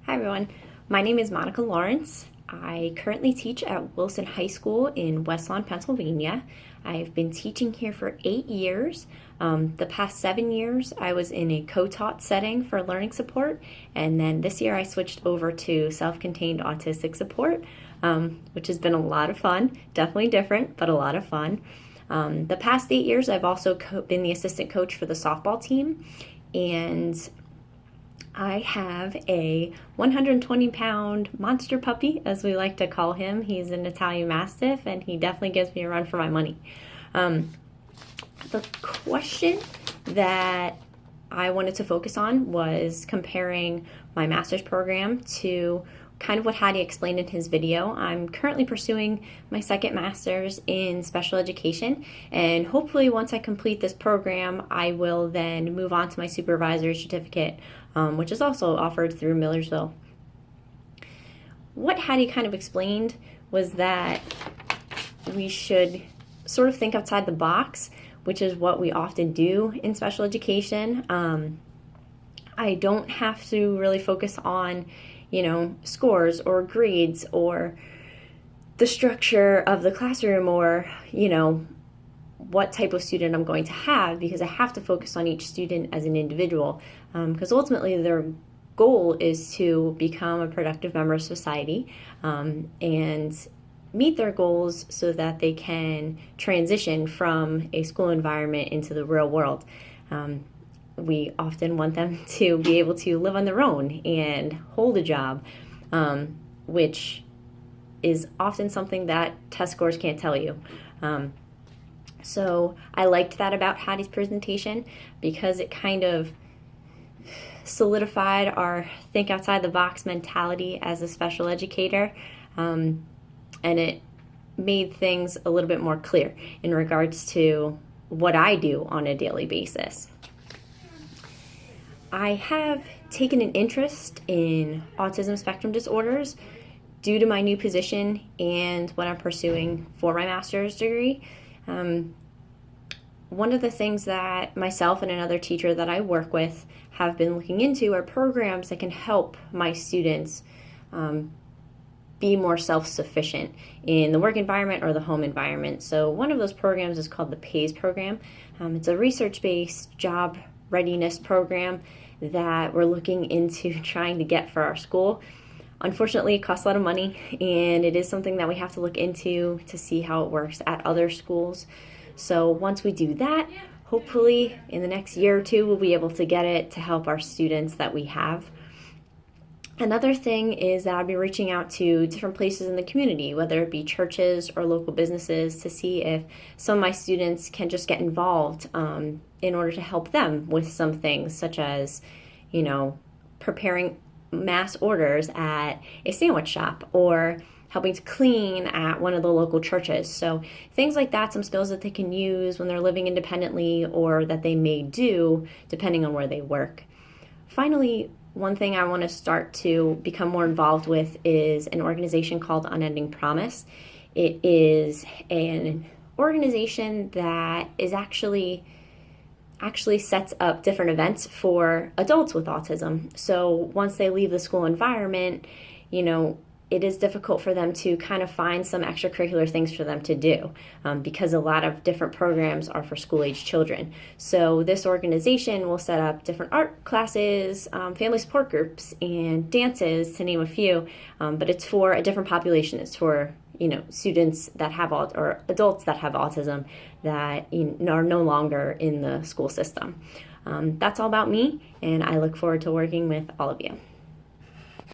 Hi everyone, my name is Monica Lawrence. I currently teach at Wilson High School in West Lawn, Pennsylvania. I've been teaching here for 8 years. The past 7 years I was in a co-taught setting for learning support, and then this year I switched over to self-contained autistic support, which has been a lot of fun. Definitely different, but a lot of fun. The past 8 years I've also been the assistant coach for the softball team, and I have a 120-pound monster puppy, as we like to call him. He's an Italian Mastiff, and he definitely gives me a run for my money. The question that I wanted to focus on was comparing my master's program to kind of what Hattie explained in his video. I'm currently pursuing my second master's in special education, and hopefully once I complete this program, I will then move on to my supervisor's certificate, which is also offered through Millersville. What Hattie kind of explained was that we should sort of think outside the box, which is what we often do in special education. I don't have to really focus on scores or grades or the structure of the classroom or, what type of student I'm going to have, because I have to focus on each student as an individual, because ultimately their goal is to become a productive member of society and meet their goals so that they can transition from a school environment into the real world. We often want them to be able to live on their own and hold a job, which is often something that test scores can't tell you. So I liked that about Hattie's presentation because it kind of solidified our think outside the box mentality as a special educator, and it made things a little bit more clear in regards to what I do on a daily basis. I have taken an interest in autism spectrum disorders due to my new position and what I'm pursuing for my master's degree. One of the things that myself and another teacher that I work with have been looking into are programs that can help my students be more self-sufficient in the work environment or the home environment. So one of those programs is called the PAYS program. It's a research-based job readiness program that we're looking into trying to get for our school. Unfortunately, it costs a lot of money, and it is something that we have to look into to see how it works at other schools. So once we do that, hopefully in the next year or two, we'll be able to get it to help our students that we have. Another thing is that I'll be reaching out to different places in the community, whether it be churches or local businesses, to see if some of my students can just get involved in order to help them with some things, such as, preparing mass orders at a sandwich shop or helping to clean at one of the local churches. So things like that, some skills that they can use when they're living independently or that they may do depending on where they work. Finally, one thing I want to start to become more involved with is an organization called Unending Promise. It is an organization that is actually sets up different events for adults with autism. So once they leave the school environment, it is difficult for them to kind of find some extracurricular things for them to do because a lot of different programs are for school-age children. So this organization will set up different art classes, family support groups, and dances, to name a few, but it's for a different population. It's for students that have or adults that have autism that are no longer in the school system. That's all about me, and I look forward to working with all of you.